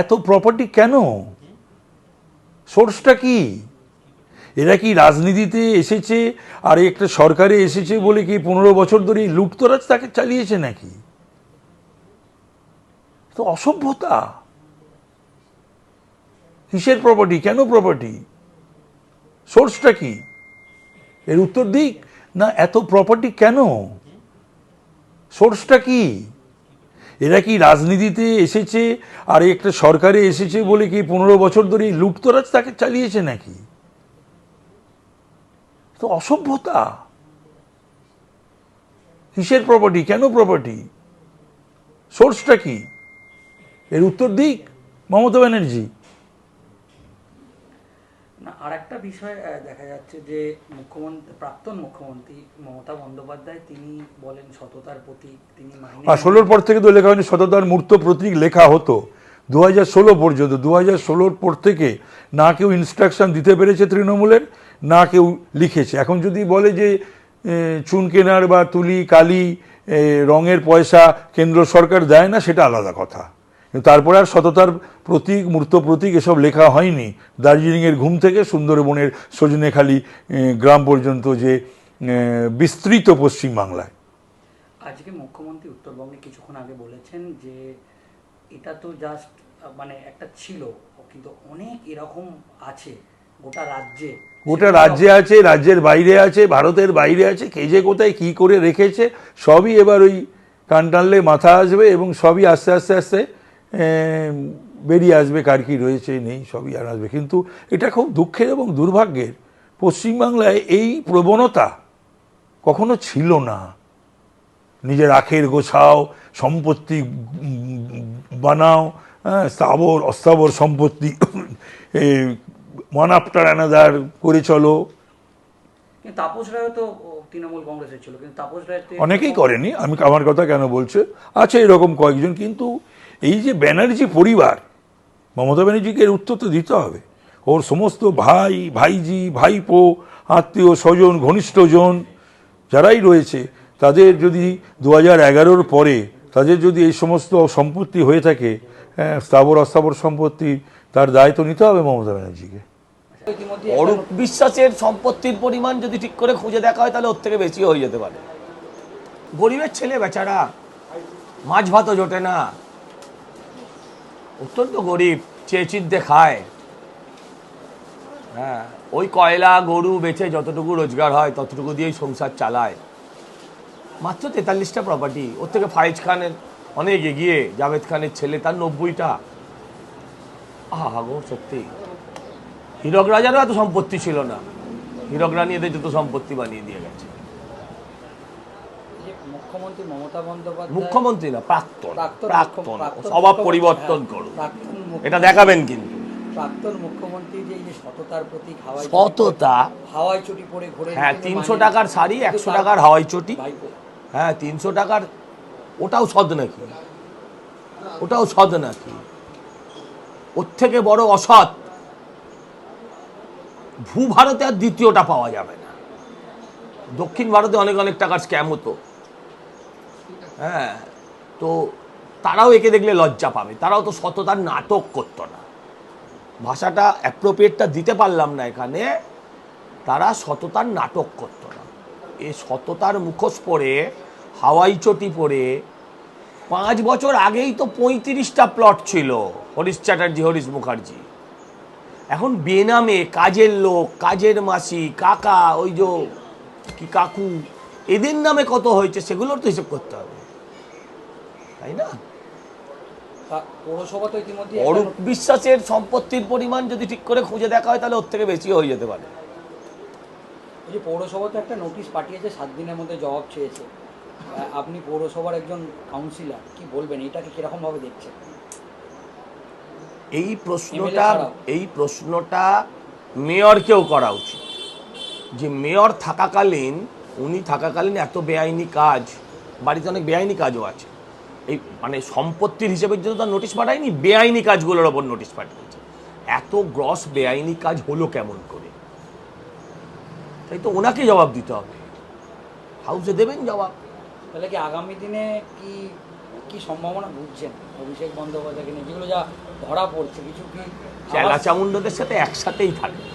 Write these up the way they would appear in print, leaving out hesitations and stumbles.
এত প্রপার্টি কেন? সোর্সটা কি? এরা কি রাজনীতিতে এসেছে আর একটা সরকারে এসেছে বলে কি 15 বছর ধরে লুটতরাজ তাকে চালিয়েছে নাকি? তো অসভ্যতা। কিসের প্রপার্টি, কেন প্রপার্টি, সোর্সটা কি? এর উত্তর দিক না। এত প্রপার্টি কেন, সোর্সটা কি? এরা কি রাজনীতিতে এসেছে আর একটা সরকারে এসেছে বলে কি 15 বছর ধরে লুটতরাজ তাকে চালিয়েছে নাকি? তো অসভ্যতা। কিসের প্রপার্টি, কেন প্রপার্টি, সোর্সটা কি? এর উত্তর দিক মমতা ব্যানার্জি। না, আর একটা বিষয় দেখা যাচ্ছে যে প্রাক্তন মুখ্যমন্ত্রী মমতা বন্দ্যোপাধ্যায় তিনি বলেন সততার প্রতীক, তিনি মাইনে 16 পর থেকে তো লেখা হয়নি, সততার মূর্ত প্রতীক লেখা হতো 2016 পর্যন্ত। 2016 পর থেকে না কেউ ইনস্ট্রাকশন দিতে পেরেছে তৃণমূলের, না কেউ লিখেছে। এখন যদি বলে যে চুন কেনার বা তুলি কালি রঙের পয়সা কেন্দ্র সরকার দেয় না, সেটা আলাদা কথা। কিন্তু তারপরে আর সততার প্রতীক, মূর্ত প্রতীক এসব লেখা হয়নি। দার্জিলিংয়ের ঘুম থেকে সুন্দরবনের সজনেখালি গ্রাম পর্যন্ত যে বিস্তৃত পশ্চিমবাংলায়। আজকে মুখ্যমন্ত্রী উত্তরবঙ্গে কিছুক্ষণ আগে বলেছেন যে এটা তো জাস্ট মানে একটা ছিল, কিন্তু অনেক এরকম আছে গোটা রাজ্যে। গোটা রাজ্যে আছে, রাজ্যের বাইরে আছে, ভারতের বাইরে আছে, কে যে কোথায় কী করে রেখেছে সবই এবার ওই কান টানলে মাথা আসবে এবং সবই আস্তে আস্তে আস্তে বেরিয়ে আসবে, কার কী রয়েছে নেই সবই আর আসবে। কিন্তু এটা খুব দুঃখের এবং দুর্ভাগ্যের, পশ্চিমবাংলায় এই প্রবণতা কখনো ছিল না। নিজের আখের গোছাও, সম্পত্তি বানাও, স্থাবর অস্থাবর সম্পত্তি ওয়ান আফটার অ্যানাদার করে চলো। তাপস রায় তো তৃণমূল কংগ্রেসের ছিল, কিন্তু তাপস রায় অনেকেই করেনি, আমি আমার কথা কেন বলছে, আছে এরকম কয়েকজন। কিন্তু এই যে ব্যানার্জি পরিবার, মমতা ব্যানার্জিকে এর উত্তর তো দিতে হবে। ওর সমস্ত ভাই, ভাইজি, ভাইপো, আত্মীয় স্বজন, ঘনিষ্ঠজন যারাই রয়েছে, তাদের যদি 2011-র পরে তাদের যদি এই সমস্ত সম্পত্তি হয়ে থাকে, স্থাবর অস্থাবর সম্পত্তি, তার দায় তো নিতে হবে মমতা ব্যানার্জিকে। অরূপ বিশ্বাসের সম্পত্তির পরিমাণ যদি ঠিক করে খুঁজে দেখা হয় তাহলে ওর থেকে বেশি হয়ে যেতে পারে। গরিবের ছেলে বেচারা, মাছ ভাতও জোটে না, অত্যন্ত গরিব, চেয়ে চিনতে খায়। হ্যাঁ, ওই কয়লা গরু বেচে যতটুকু রোজগার হয় ততটুকু দিয়েই সংসার চালায়। মাত্র 43টা প্রপার্টি, ওর থেকে ফাইজ খানের অনেক এগিয়ে, জাভেদ খানের ছেলে তার 90টা। আহা গো, সত্যি হীরক রাজারও এত সম্পত্তি ছিল না, হীরক রানী এদের যত সম্পত্তি বানিয়ে দিয়ে গেছে। মুখ্যমন্ত্রী মমতা বন্দ্যোপাধ্যায়, মুখ্যমন্ত্রী না, প্রাক্তন, স্বভাব পরিবর্তন করুন, এটা দেখাবেন। কিন্তু প্রাক্তন মুখ্যমন্ত্রী যে এই যে সততার প্রতীক, সততা, হাওয়াই চটি পরে ঘুরে, হ্যাঁ 300 টাকার শাড়ি, 100 টাকার হাওয়াই চটি, হ্যাঁ 300 টাকার, ওটাও সদ নাকি? ওটাও সদ নাকি? ওর থেকে বড় অসৎ ভূভারতে আর দ্বিতীয়টা পাওয়া যাবে না। দক্ষিণ ভারতে অনেক অনেক টাকার স্ক্যাম হতো, হ্যাঁ, তো তারাও একে দেখলে লজ্জা পাবে। তারাও তো সততার নাটক করতো না, ভাষাটা অ্যাপ্রোপ্রিয়েটটা দিতে পারলাম না এখানে। তারা সততার নাটক করতো না। এই সততার মুখোশ পরে, হাওয়াই চটি পরে, 5 বছর আগেই তো 35টা প্লট ছিল হরিশ চ্যাটার্জি, হরিশ মুখার্জি। এখন বেনামে কাজের লোক, কাজের মাসি, কাকা, ওই যে কি কাকু, এদের নামে কত হয়েছে সেগুলোর তো হিসেব করতে হবে, তাই না? পৌরসভা তো ইতিমধ্যে অরূপ বিশ্বাসের সম্পত্তির পরিমাণ যদি ঠিক করে খুঁজে দেখা হয় তাহলে ওর থেকে বেশি হয়ে যেতে পারে। ওই যে পৌরসভা তো একটা নোটিশ পাঠিয়েছে, 7 দিনের মধ্যে জবাব চেয়েছে। আপনি পৌরসভার একজন কাউন্সিলর, কি বলবেন, এটাকে কিরকম ভাবে দেখছেন? এই প্রশ্নটা মেয়রকেও করা উচিত, যে মেয়র থাকাকালীন, উনি থাকাকালীন এত বেআইনি কাজ, বাড়িতে অনেক বেআইনি কাজও আছে, এই মানে সম্পত্তির হিসেবের জন্য তার নোটিশ পাঠায়নি, বেআইনি কাজগুলোর ওপর নোটিশ পাঠিয়েছে। এত গ্রস বেআইনি কাজ হলো কেমন করে? তাই তো ওনাকে জবাব দিতে হবে, হাউসে দেবেন জবাব। তাহলে কি আগামী দিনে কি কি সম্ভাবনা বুঝছেন অভিষেক বন্দ্যোপাধ্যায়কে নিয়ে, যেগুলো যা ধরা পড়ছে কিছু কি চেলা চামুণ্ডদের সাথে একসাথেই থাকবে,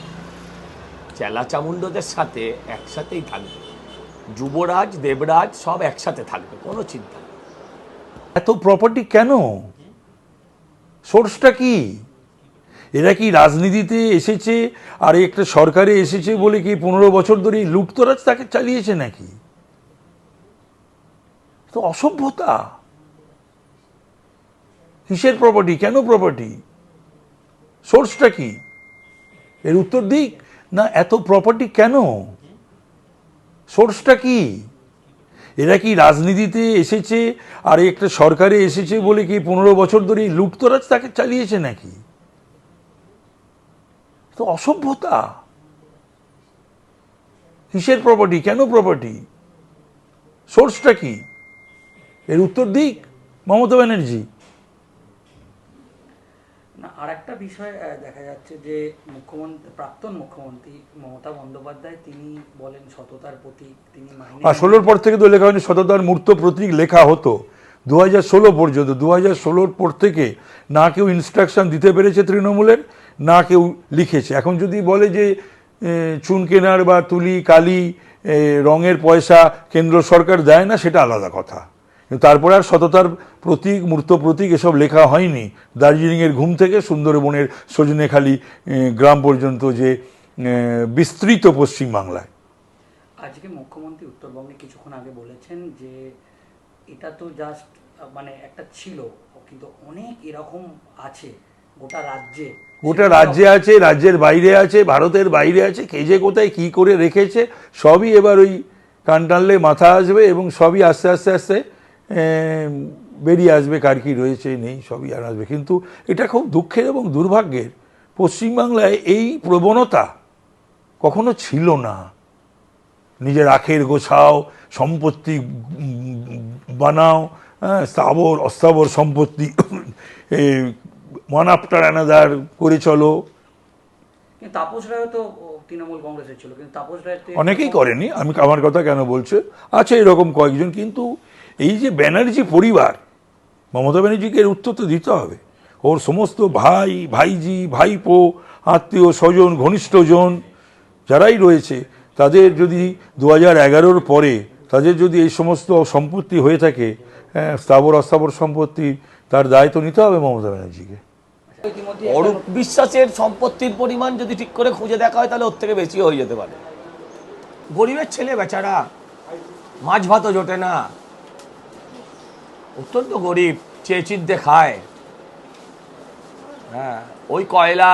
চেলা চামুণ্ডদের সাথে একসাথেই থাকবে, যুবরাজ দেবরাজ সব একসাথে থাকবে, কোনো চিন্তা নেই। এত প্রপার্টি কেন? সোর্সটা কি? এরা কি রাজনীতিতে এসেছে আর একটা সরকারে এসেছে বলে কি 15 বছর ধরে এই লুটতরাজ তাকে চালিয়েছে নাকি? তো অসভ্যতা। কিসের প্রপার্টি, কেন প্রপার্টি, সোর্সটা কি? এর উত্তর দিক না। এত প্রপার্টি কেন, সোর্সটা কি? এরা কি রাজনীতিতে এসেছে আর একটা সরকারে এসেছে বলে কি 15 বছর ধরে এই লুটতরাজ তাকে চালিয়েছে নাকি? তো অসভ্যতা। কিসের প্রপার্টি, কেন প্রপার্টি, সোর্সটা কি? এর উত্তর দিক মমতা ব্যানার্জি। না, আরেকটা বিষয় দেখা যাচ্ছে যে প্রাক্তন মুখ্যমন্ত্রী মমতা বন্দ্যোপাধ্যায় তিনি বলেন সততার প্রতীক, তিনি মাইনে আর 16 পর থেকে তো লেখা হয়নি, সততার মূর্ত প্রতীক লেখা হতো 2016 পর্যন্ত। 2016 পর থেকে না কেউ ইনস্ট্রাকশন দিতে পেরেছে তৃণমূলের, না কেউ লিখেছে। এখন যদি বলে যে চুন কেনার বা তুলি কালি রঙের পয়সা কেন্দ্র সরকার দেয় না, সেটা আলাদা কথা। কিন্তু তারপরে আর সততার প্রতীক, মূর্ত প্রতীক এসব লেখা হয়নি। দার্জিলিংয়ের ঘুম থেকে সুন্দরবনের সজনেখালি গ্রাম পর্যন্ত যে বিস্তৃত পশ্চিমবাংলায়। আজকে মুখ্যমন্ত্রী উত্তরবঙ্গে কিছুক্ষণ আগে বলেছেন যে এটা তো জাস্ট মানে একটা ছিল, কিন্তু অনেক এরকম আছে গোটা রাজ্যে, গোটা রাজ্যে আছে, রাজ্যের বাইরে আছে, ভারতের বাইরে আছে, কে যে কোথায় কি করে রেখেছে সবই এবার ওই কান টানলে মাথা আসবে এবং সবই আস্তে আস্তে আস্তে বেরিয়ে আসবে। কার কি রয়েছে নেই সবই আর আসবে। কিন্তু এটা খুব দুঃখের এবং দুর্ভাগ্যের, পশ্চিমবাংলায় এই প্রবণতা কখনো ছিল না। নিজের আখের গোছাও, সম্পত্তি বানাও, স্থাবর অস্থাবর সম্পত্তি ওয়ান আফটার অ্যানাদার করে চলো। কিন্তু তাপস রায় তো তৃণমূল কংগ্রেসের ছিল, কিন্তু তাপস রায় অনেকেই করেনি, আমি আমার কথা কেন বলছে, আছে এরকম কয়েকজন। কিন্তু এই যে ব্যানার্জি পরিবার, মমতা ব্যানার্জিকে এর উত্তর তো দিতে হবে। ওর সমস্ত ভাই, ভাইজি, ভাইপো, আত্মীয় স্বজন, ঘনিষ্ঠজন যারাই রয়েছে, তাদের যদি 2011-র পরে তাদের যদি এই সমস্ত সম্পত্তি হয়ে থাকে, স্থাবর অস্থাবর সম্পত্তি, তার দায় তো নিতে হবে মমতা ব্যানার্জিকে। অরূপ বিশ্বাসের সম্পত্তির পরিমাণ যদি ঠিক করে খুঁজে দেখা হয় তাহলে ওর থেকে বেশি হয়ে যেতে পারে। গরিবের ছেলে বেচারা, মাছ ভাতও জোটে না, অত্যন্ত গরিব, চেয়ে চিনতে খায়। হ্যাঁ, ওই কয়লা